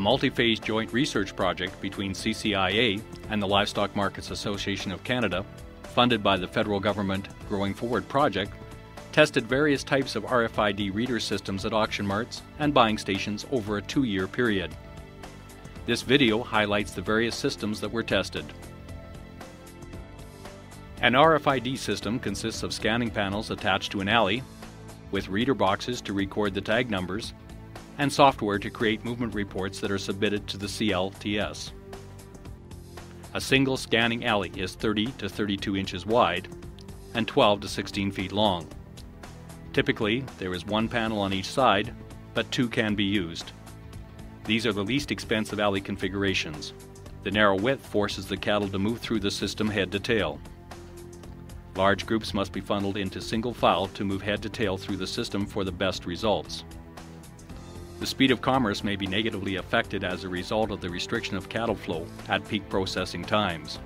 multi-phase joint research project between CCIA and the Livestock Markets Association of Canada, funded by the federal government Growing Forward project, tested various types of RFID reader systems at auction marts and buying stations over a 2-year period. This video highlights the various systems that were tested. An RFID system consists of scanning panels attached to an alley, with reader boxes to record the tag numbers, and software to create movement reports that are submitted to the CLTS. A single scanning alley is 30 to 32 inches wide and 12 to 16 feet long. Typically, there is one panel on each side, but 2 can be used. These are the least expensive alley configurations. The narrow width forces the cattle to move through the system head to tail. Large groups must be funneled into single file to move head to tail through the system for the best results. The speed of commerce may be negatively affected as a result of the restriction of cattle flow at peak processing times.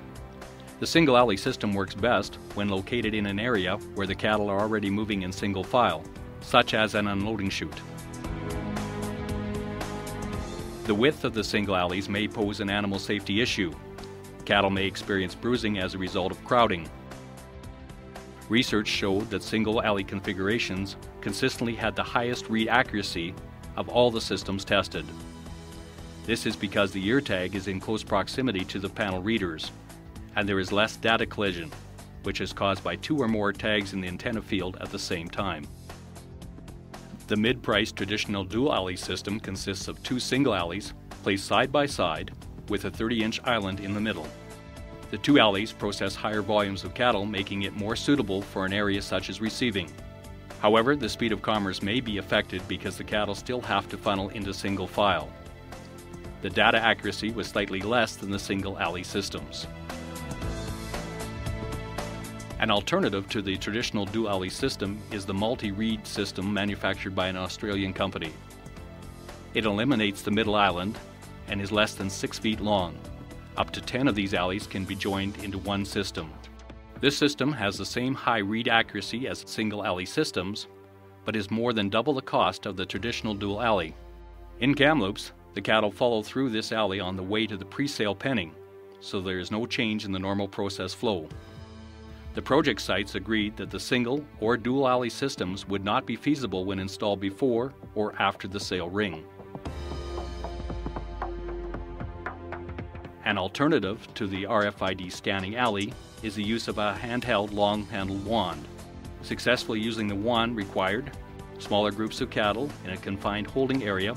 The single alley system works best when located in an area where the cattle are already moving in single file, such as an unloading chute. The width of the single alleys may pose an animal safety issue. Cattle may experience bruising as a result of crowding. Research showed that single alley configurations consistently had the highest read accuracy of all the systems tested. This is because the ear tag is in close proximity to the panel readers, and there is less data collision, which is caused by 2 or more tags in the antenna field at the same time. The mid-priced traditional dual alley system consists of 2 single alleys placed side by side with a 30-inch island in the middle. The 2 alleys process higher volumes of cattle, making it more suitable for an area such as receiving. However, the speed of commerce may be affected because the cattle still have to funnel into single file. The data accuracy was slightly less than the single alley systems. An alternative to the traditional dual alley system is the multi-read system manufactured by an Australian company. It eliminates the middle island and is less than 6 feet long. Up to 10 of these alleys can be joined into one system. This system has the same high read accuracy as single alley systems, but is more than double the cost of the traditional dual alley. In Kamloops, the cattle follow through this alley on the way to the pre-sale penning, so there is no change in the normal process flow. The project sites agreed that the single or dual alley systems would not be feasible when installed before or after the sale ring. An alternative to the RFID scanning alley is the use of a handheld long-handled wand. Successfully using the wand required smaller groups of cattle in a confined holding area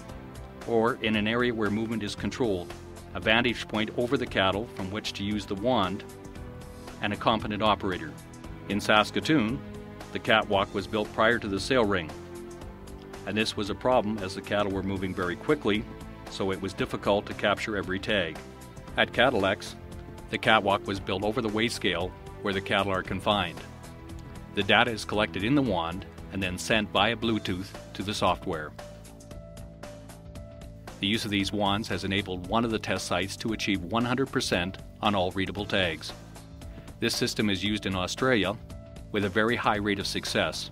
or in an area where movement is controlled, a vantage point over the cattle from which to use the wand, and a competent operator. In Saskatoon, the catwalk was built prior to the sale ring, and this was a problem as the cattle were moving very quickly, so it was difficult to capture every tag. At Cadillacs, the catwalk was built over the weigh scale where the cattle are confined. The data is collected in the wand and then sent via Bluetooth to the software. The use of these wands has enabled one of the test sites to achieve 100% on all readable tags. This system is used in Australia with a very high rate of success.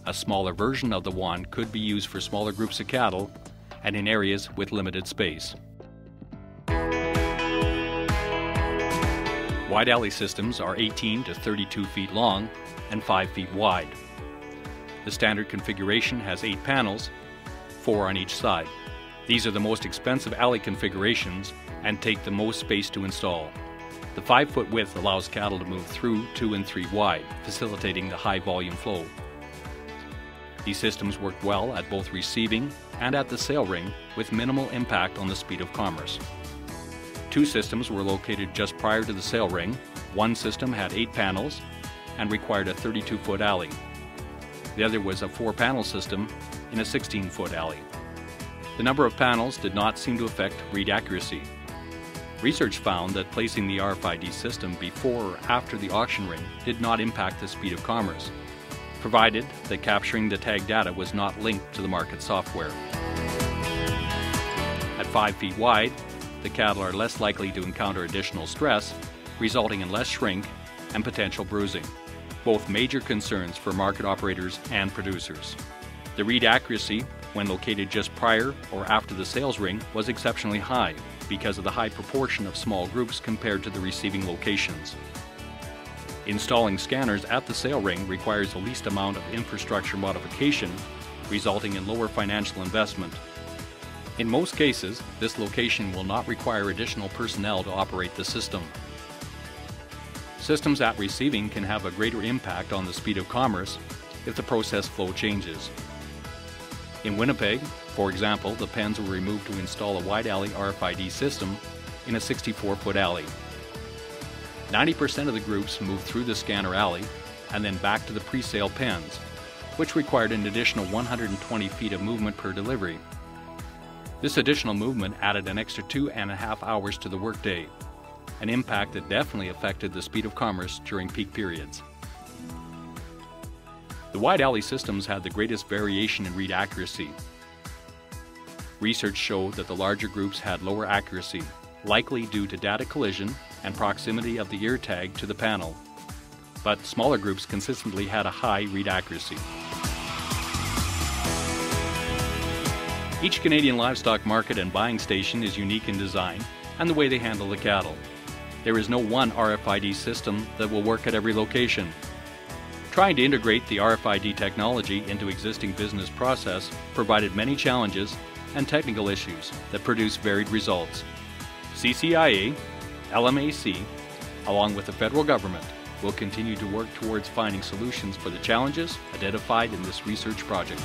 A smaller version of the wand could be used for smaller groups of cattle and in areas with limited space. Wide alley systems are 18 to 32 feet long and 5 feet wide. The standard configuration has 8 panels, 4 on each side. These are the most expensive alley configurations and take the most space to install. The 5-foot width allows cattle to move through 2 and 3 wide, facilitating the high volume flow. These systems work well at both receiving and at the sale ring with minimal impact on the speed of commerce. 2 systems were located just prior to the sale ring. One system had 8 panels and required a 32-foot alley. The other was a 4-panel system in a 16-foot alley. The number of panels did not seem to affect read accuracy. Research found that placing the RFID system before or after the auction ring did not impact the speed of commerce, provided that capturing the tag data was not linked to the market software. At 5 feet wide, the cattle are less likely to encounter additional stress, resulting in less shrink and potential bruising, both major concerns for market operators and producers. The read accuracy when located just prior or after the sales ring, was exceptionally high because of the high proportion of small groups compared to the receiving locations. Installing scanners at the sale ring requires the least amount of infrastructure modification, resulting in lower financial investment. In most cases, this location will not require additional personnel to operate the system. Systems at receiving can have a greater impact on the speed of commerce if the process flow changes. In Winnipeg, for example, the pens were removed to install a wide alley RFID system in a 64-foot alley. 90% of the groups moved through the scanner alley and then back to the pre-sale pens, which required an additional 120 feet of movement per delivery. This additional movement added an extra 2.5 hours to the workday, an impact that definitely affected the speed of commerce during peak periods. The wide alley systems had the greatest variation in read accuracy. Research showed that the larger groups had lower accuracy, likely due to data collision and proximity of the ear tag to the panel, but smaller groups consistently had a high read accuracy. Each Canadian livestock market and buying station is unique in design and the way they handle the cattle. There is no one RFID system that will work at every location. Trying to integrate the RFID technology into existing business process provided many challenges and technical issues that produced varied results. CCIA, LMAC, along with the federal government, will continue to work towards finding solutions for the challenges identified in this research project.